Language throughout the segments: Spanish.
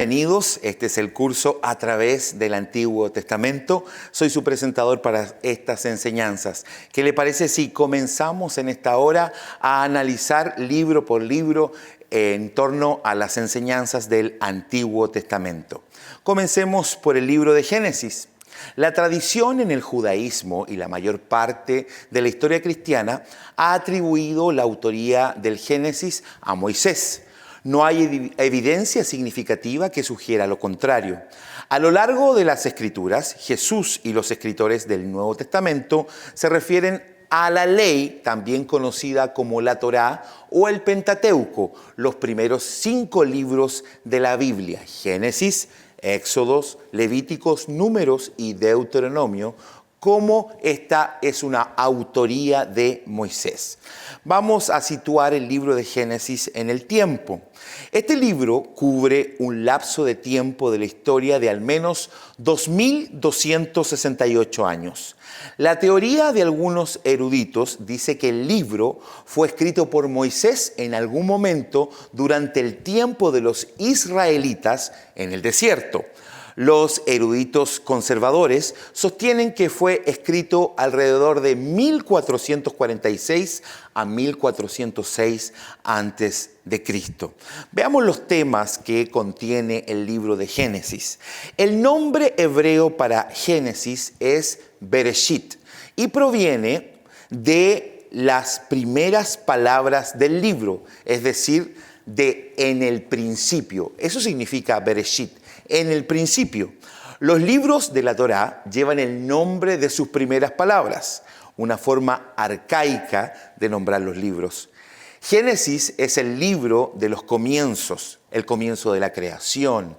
Bienvenidos, este es el curso a través del Antiguo Testamento. Soy su presentador para estas enseñanzas. ¿Qué le parece si comenzamos en esta hora a analizar libro por libro en torno a las enseñanzas del Antiguo Testamento? Comencemos por el libro de Génesis. La tradición en el judaísmo y la mayor parte de la historia cristiana ha atribuido la autoría del Génesis a Moisés. No hay evidencia significativa que sugiera lo contrario. A lo largo de las Escrituras, Jesús y los escritores del Nuevo Testamento se refieren a la ley, también conocida como la Torá o el Pentateuco, los primeros 5 libros de la Biblia: Génesis, Éxodos, Levíticos, Números y Deuteronomio, como esta es una autoría de Moisés. Vamos a situar el libro de Génesis en el tiempo. Este libro cubre un lapso de tiempo de la historia de al menos 2268 años. La teoría de algunos eruditos dice que el libro fue escrito por Moisés en algún momento durante el tiempo de los israelitas en el desierto. Los eruditos conservadores sostienen que fue escrito alrededor de 1446 a 1406 antes de Cristo. Veamos los temas que contiene el libro de Génesis. El nombre hebreo para Génesis es Bereshit y proviene de las primeras palabras del libro, es decir, de en el principio. Eso significa Bereshit. En el principio. Los libros de la Torá llevan el nombre de sus primeras palabras, una forma arcaica de nombrar los libros. Génesis es el libro de los comienzos, el comienzo de la creación,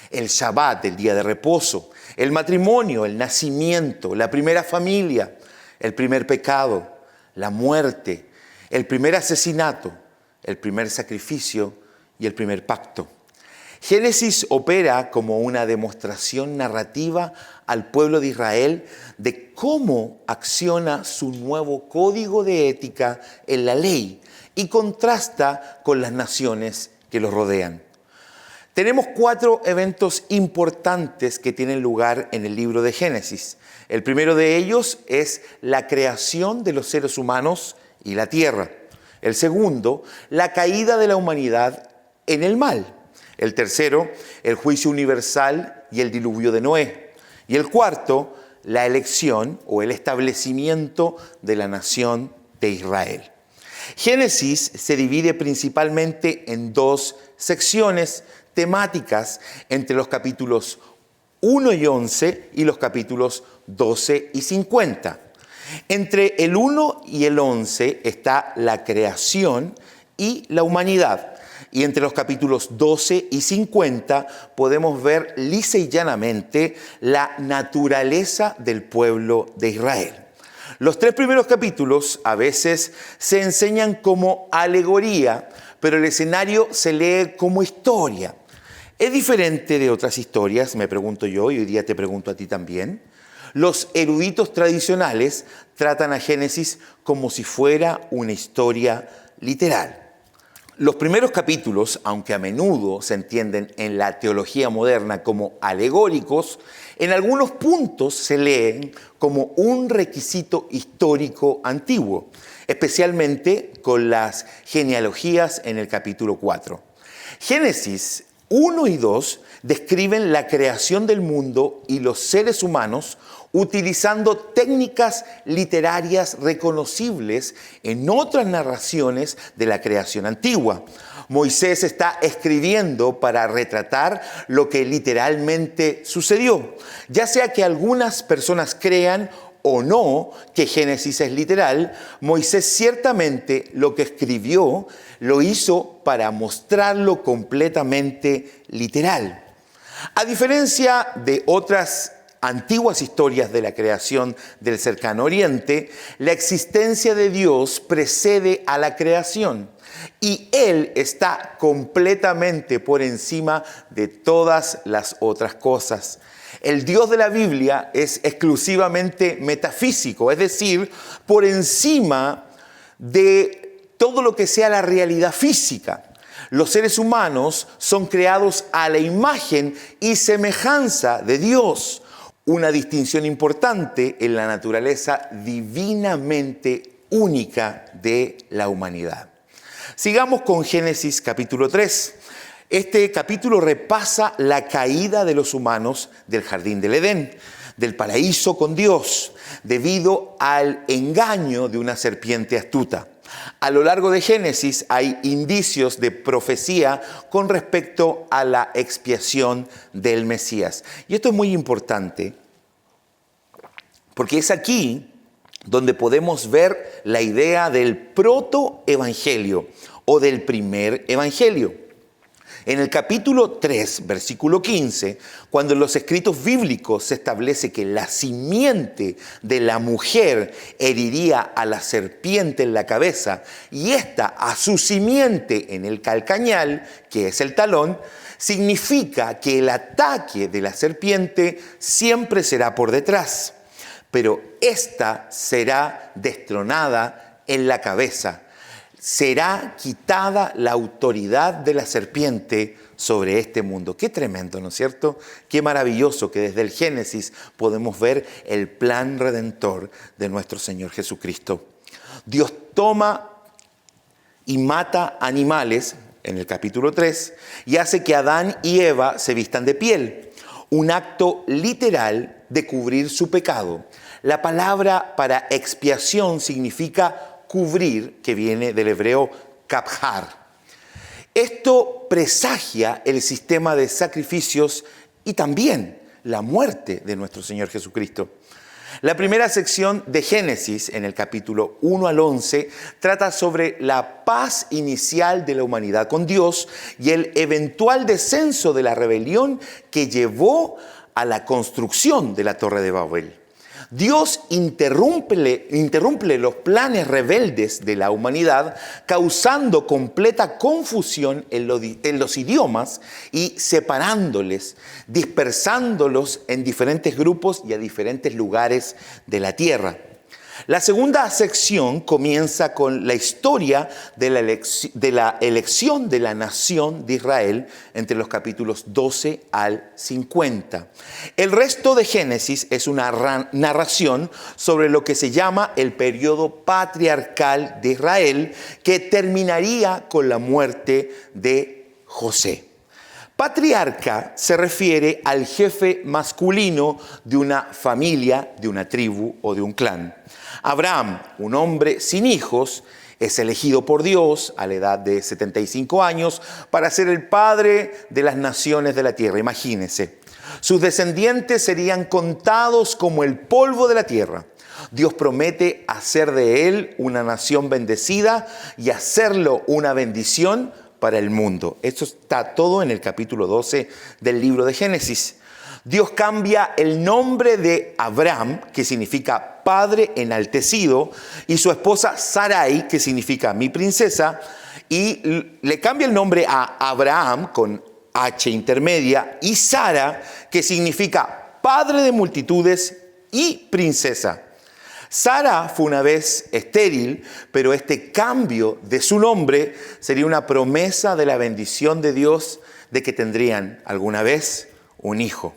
el Shabbat, el día de reposo, el matrimonio, el nacimiento, la primera familia, el primer pecado, la muerte, el primer asesinato, el primer sacrificio y el primer pacto. Génesis opera como una demostración narrativa al pueblo de Israel de cómo acciona su nuevo código de ética en la ley y contrasta con las naciones que los rodean. Tenemos 4 eventos importantes que tienen lugar en el libro de Génesis. El primero de ellos es la creación de los seres humanos y la tierra. El segundo, la caída de la humanidad en el mal. El tercero, el juicio universal y el diluvio de Noé. Y el cuarto, la elección o el establecimiento de la nación de Israel. Génesis se divide principalmente en 2 secciones temáticas entre los capítulos 1 y 11 y los capítulos 12 y 50. Entre el 1 y el 11 está la creación y la humanidad. Y entre los capítulos 12 y 50 podemos ver lisa y llanamente la naturaleza del pueblo de Israel. Los 3 primeros capítulos a veces se enseñan como alegoría, pero el escenario se lee como historia. ¿Es diferente de otras historias? Me pregunto yo y hoy día te pregunto a ti también. Los eruditos tradicionales tratan a Génesis como si fuera una historia literal. Los primeros capítulos, aunque a menudo se entienden en la teología moderna como alegóricos, en algunos puntos se leen como un requisito histórico antiguo, especialmente con las genealogías en el capítulo 4. Génesis 1 y 2 describen la creación del mundo y los seres humanos utilizando técnicas literarias reconocibles en otras narraciones de la creación antigua. Moisés está escribiendo para retratar lo que literalmente sucedió, ya sea que algunas personas crean o no que Génesis es literal. Moisés ciertamente lo que escribió lo hizo para mostrarlo completamente literal. A diferencia de otras antiguas historias de la creación del cercano oriente, la existencia de Dios precede a la creación y Él está completamente por encima de todas las otras cosas. El Dios de la Biblia es exclusivamente metafísico, es decir, por encima de todo lo que sea la realidad física. Los seres humanos son creados a la imagen y semejanza de Dios, una distinción importante en la naturaleza divinamente única de la humanidad. Sigamos con Génesis capítulo 3. Este capítulo repasa la caída de los humanos del jardín del Edén, del paraíso con Dios, debido al engaño de una serpiente astuta. A lo largo de Génesis hay indicios de profecía con respecto a la expiación del Mesías. Y esto es muy importante porque es aquí donde podemos ver la idea del protoevangelio o del primer evangelio. En el capítulo 3, versículo 15, cuando en los escritos bíblicos se establece que la simiente de la mujer heriría a la serpiente en la cabeza y ésta a su simiente en el calcañal, que es el talón, significa que el ataque de la serpiente siempre será por detrás, pero ésta será destronada en la cabeza. Será quitada la autoridad de la serpiente sobre este mundo. Qué tremendo, ¿no es cierto? Qué maravilloso que desde el Génesis podemos ver el plan redentor de nuestro Señor Jesucristo. Dios toma y mata animales, en el capítulo 3, y hace que Adán y Eva se vistan de piel. Un acto literal de cubrir su pecado. La palabra para expiación significa cubrir, que viene del hebreo kaphar. Esto presagia el sistema de sacrificios y también la muerte de nuestro Señor Jesucristo. La primera sección de Génesis, en el capítulo 1 al 11, trata sobre la paz inicial de la humanidad con Dios y el eventual descenso de la rebelión que llevó a la construcción de la Torre de Babel. Dios interrumpe los planes rebeldes de la humanidad, causando completa confusión en los idiomas y separándoles, dispersándolos en diferentes grupos y a diferentes lugares de la tierra. La segunda sección comienza con la historia de la elección de la nación de Israel entre los capítulos 12 al 50. El resto de Génesis es una narración sobre lo que se llama el periodo patriarcal de Israel, que terminaría con la muerte de José. Patriarca se refiere al jefe masculino de una familia, de una tribu o de un clan. Abraham, un hombre sin hijos, es elegido por Dios a la edad de 75 años para ser el padre de las naciones de la tierra. Imagínense, sus descendientes serían contados como el polvo de la tierra. Dios promete hacer de él una nación bendecida y hacerlo una bendición para el mundo. Esto está todo en el capítulo 12 del libro de Génesis. Dios cambia el nombre de Abraham, que significa padre enaltecido, y su esposa Sarai, que significa mi princesa, y le cambia el nombre a Abraham con H intermedia, y Sara, que significa padre de multitudes y princesa. Sara fue una vez estéril, pero este cambio de su nombre sería una promesa de la bendición de Dios de que tendrían alguna vez un hijo.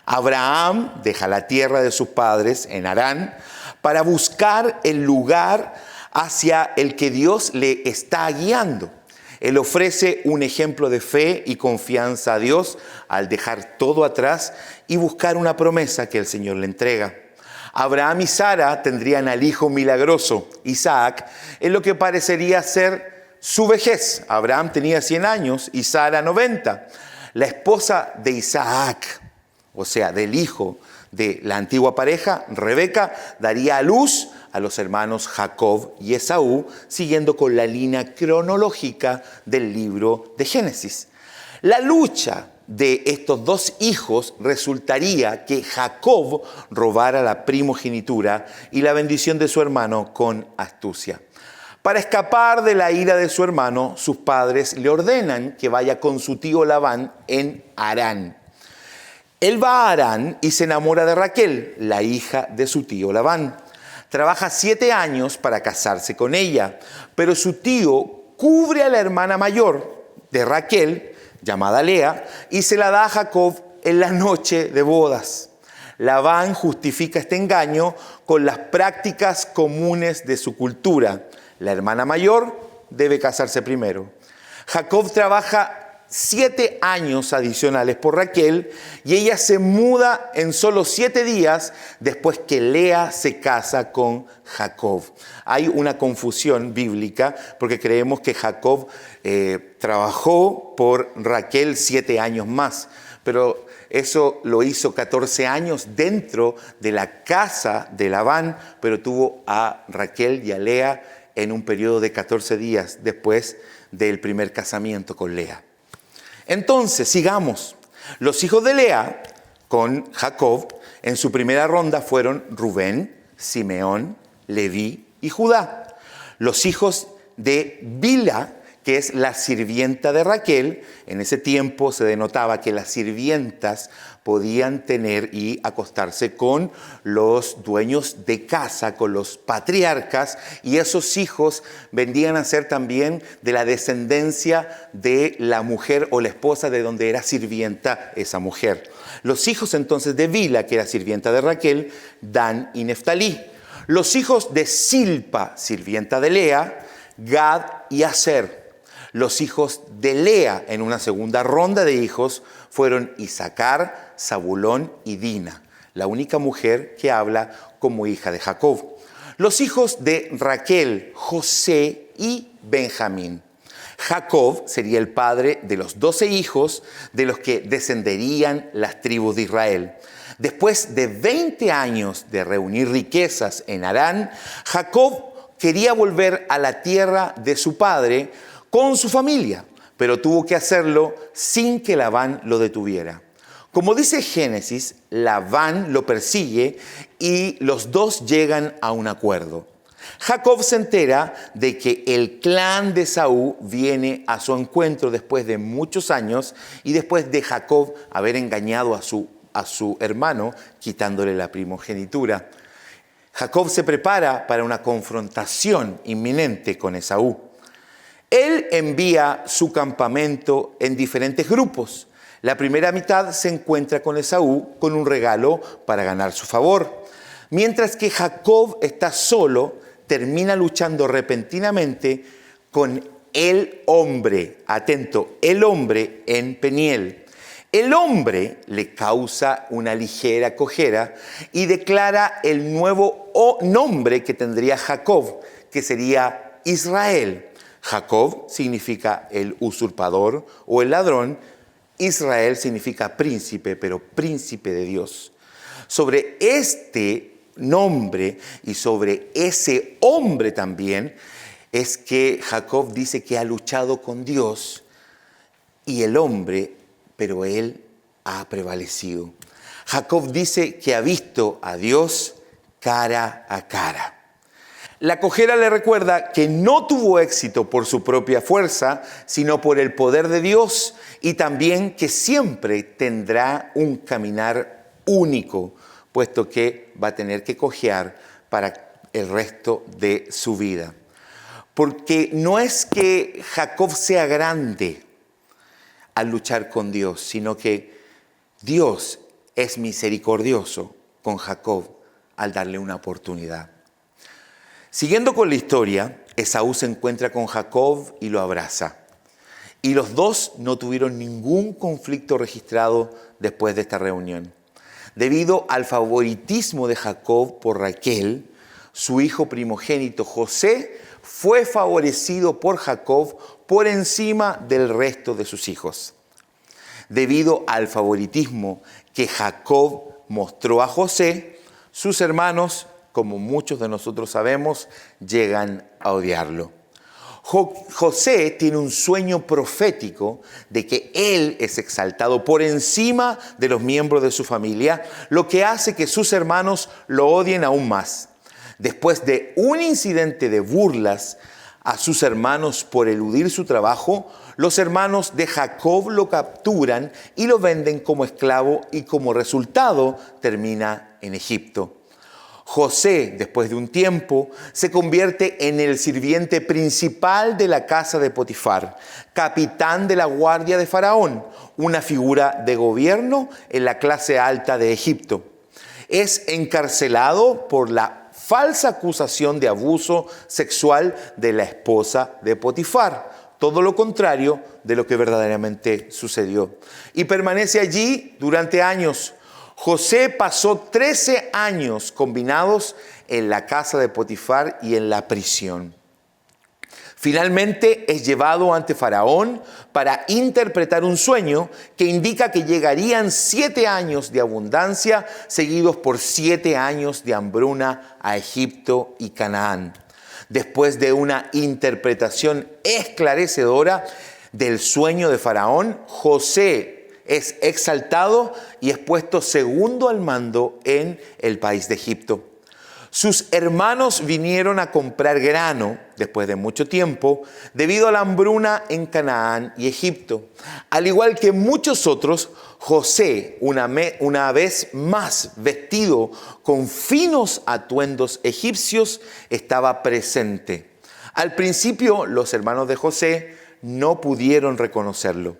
Abraham deja la tierra de sus padres en Harán para buscar el lugar hacia el que Dios le está guiando. Él ofrece un ejemplo de fe y confianza a Dios al dejar todo atrás y buscar una promesa que el Señor le entrega. Abraham y Sara tendrían al hijo milagroso, Isaac, en lo que parecería ser su vejez. Abraham tenía 100 años y Sara 90. La esposa de Isaac, o sea, del hijo de la antigua pareja, Rebeca, daría a luz a los hermanos Jacob y Esaú, siguiendo con la línea cronológica del libro de Génesis. La lucha de estos dos hijos resultaría que Jacob robara la primogenitura y la bendición de su hermano con astucia. Para escapar de la ira de su hermano, sus padres le ordenan que vaya con su tío Labán en Harán. Él va a Harán y se enamora de Raquel, la hija de su tío Labán. Trabaja 7 años para casarse con ella, pero su tío cubre a la hermana mayor, de Raquel, llamada Lea, y se la da a Jacob en la noche de bodas. Labán justifica este engaño con las prácticas comunes de su cultura. La hermana mayor debe casarse primero. Jacob trabaja 7 años adicionales por Raquel y ella se muda en solo 7 días después que Lea se casa con Jacob. Hay una confusión bíblica porque creemos que Jacob trabajó por Raquel 7 años más, pero eso lo hizo 14 años dentro de la casa de Labán, pero tuvo a Raquel y a Lea en un periodo de 14 días después del primer casamiento con Lea. Entonces, sigamos. Los hijos de Lea con Jacob en su primera ronda fueron Rubén, Simeón, Leví y Judá. Los hijos de Bilha, que es la sirvienta de Raquel, en ese tiempo se denotaba que las sirvientas podían tener y acostarse con los dueños de casa, con los patriarcas, y esos hijos vendían a ser también de la descendencia de la mujer o la esposa de donde era sirvienta esa mujer. Los hijos entonces de Bilha, que era sirvienta de Raquel, Dan y Neftalí. Los hijos de Silpa, sirvienta de Lea, Gad y Aser. Los hijos de Lea en una segunda ronda de hijos fueron Isaacar, Zabulón y Dina, la única mujer que habla como hija de Jacob. Los hijos de Raquel, José y Benjamín. Jacob sería el padre de los 12 hijos de los que descenderían las tribus de Israel. Después de 20 años de reunir riquezas en Harán, Jacob quería volver a la tierra de su padre con su familia, pero tuvo que hacerlo sin que Labán lo detuviera. Como dice Génesis, Labán lo persigue y los dos llegan a un acuerdo. Jacob se entera de que el clan de Esaú viene a su encuentro después de muchos años y después de Jacob haber engañado a su hermano, quitándole la primogenitura. Jacob se prepara para una confrontación inminente con Esaú. Él envía su campamento en diferentes grupos. La primera mitad se encuentra con Esaú con un regalo para ganar su favor. Mientras que Jacob está solo, termina luchando repentinamente con el hombre. Atento, el hombre en Peniel. El hombre le causa una ligera cojera y declara el nuevo nombre que tendría Jacob, que sería Israel. Jacob significa el usurpador o el ladrón. Israel significa príncipe, pero príncipe de Dios. Sobre este nombre y sobre ese hombre también es que Jacob dice que ha luchado con Dios y el hombre, pero él ha prevalecido. Jacob dice que ha visto a Dios cara a cara. La cojera le recuerda que no tuvo éxito por su propia fuerza, sino por el poder de Dios, y también que siempre tendrá un caminar único, puesto que va a tener que cojear para el resto de su vida. Porque no es que Jacob sea grande al luchar con Dios, sino que Dios es misericordioso con Jacob al darle una oportunidad. Siguiendo con la historia, Esaú se encuentra con Jacob y lo abraza. Y los dos no tuvieron ningún conflicto registrado después de esta reunión. Debido al favoritismo de Jacob por Raquel, su hijo primogénito José fue favorecido por Jacob por encima del resto de sus hijos. Debido al favoritismo que Jacob mostró a José, sus hermanos, como muchos de nosotros sabemos, llegan a odiarlo. José tiene un sueño profético de que él es exaltado por encima de los miembros de su familia, lo que hace que sus hermanos lo odien aún más. Después de un incidente de burlas a sus hermanos por eludir su trabajo, los hermanos de Jacob lo capturan y lo venden como esclavo y como resultado termina en Egipto. José, después de un tiempo, se convierte en el sirviente principal de la casa de Potifar, capitán de la guardia de Faraón, una figura de gobierno en la clase alta de Egipto. Es encarcelado por la falsa acusación de abuso sexual de la esposa de Potifar, todo lo contrario de lo que verdaderamente sucedió. Y permanece allí durante años. José pasó 13 años combinados en la casa de Potifar y en la prisión. Finalmente es llevado ante Faraón para interpretar un sueño que indica que llegarían 7 años de abundancia seguidos por 7 años de hambruna a Egipto y Canaán. Después de una interpretación esclarecedora del sueño de Faraón, José es exaltado y es puesto segundo al mando en el país de Egipto. Sus hermanos vinieron a comprar grano después de mucho tiempo debido a la hambruna en Canaán y Egipto. Al igual que muchos otros, José, una vez más vestido con finos atuendos egipcios, estaba presente. Al principio, los hermanos de José no pudieron reconocerlo.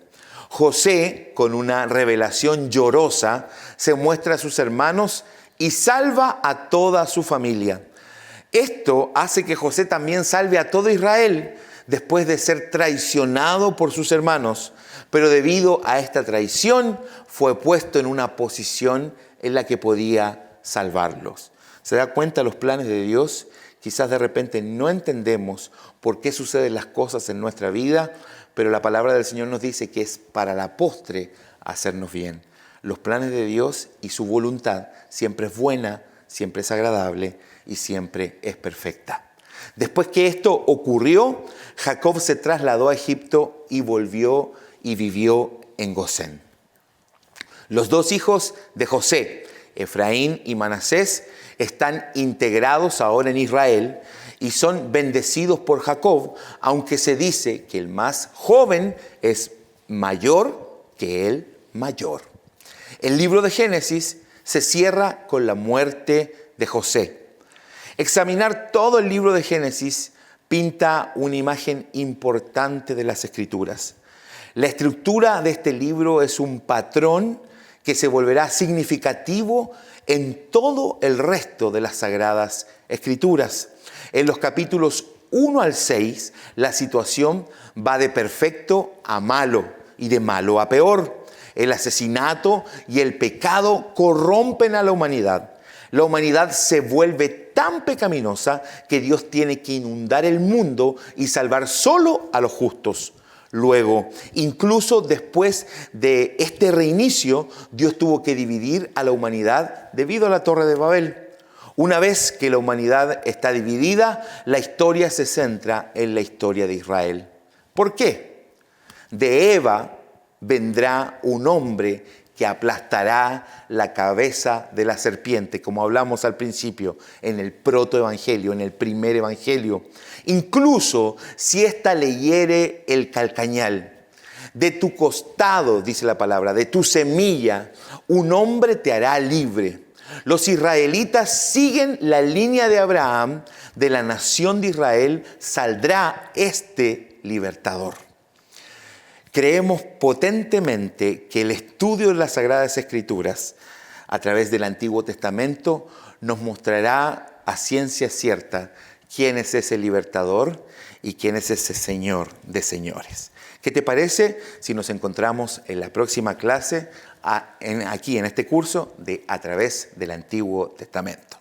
José, con una revelación llorosa, se muestra a sus hermanos y salva a toda su familia. Esto hace que José también salve a todo Israel después de ser traicionado por sus hermanos. Pero debido a esta traición fue puesto en una posición en la que podía salvarlos. ¿Se da cuenta los planes de Dios? Quizás de repente no entendemos por qué suceden las cosas en nuestra vida, pero la palabra del Señor nos dice que es para la postre hacernos bien. Los planes de Dios y su voluntad siempre es buena, siempre es agradable y siempre es perfecta. Después que esto ocurrió, Jacob se trasladó a Egipto y volvió y vivió en Gosén. Los 2 hijos de José, Efraín y Manasés, están integrados ahora en Israel y son bendecidos por Jacob, aunque se dice que el más joven es mayor que el mayor. El libro de Génesis se cierra con la muerte de José. Examinar todo el libro de Génesis pinta una imagen importante de las Escrituras. La estructura de este libro es un patrón que se volverá significativo en todo el resto de las Sagradas Escrituras. En los capítulos 1 al 6, la situación va de perfecto a malo y de malo a peor. El asesinato y el pecado corrompen a la humanidad. La humanidad se vuelve tan pecaminosa que Dios tiene que inundar el mundo y salvar solo a los justos. Luego, incluso después de este reinicio, Dios tuvo que dividir a la humanidad debido a la Torre de Babel. Una vez que la humanidad está dividida, la historia se centra en la historia de Israel. ¿Por qué? De Eva vendrá un hombre que aplastará la cabeza de la serpiente, como hablamos al principio, en el protoevangelio, en el primer evangelio. Incluso si ésta le hiere el calcañal, de tu costado, dice la palabra, de tu semilla, un hombre te hará libre. Los israelitas siguen la línea de Abraham, de la nación de Israel saldrá este libertador. Creemos potentemente que el estudio de las Sagradas Escrituras a través del Antiguo Testamento nos mostrará a ciencia cierta quién es ese libertador y quién es ese Señor de señores. ¿Qué te parece si nos encontramos en la próxima clase aquí en este curso de A través del Antiguo Testamento?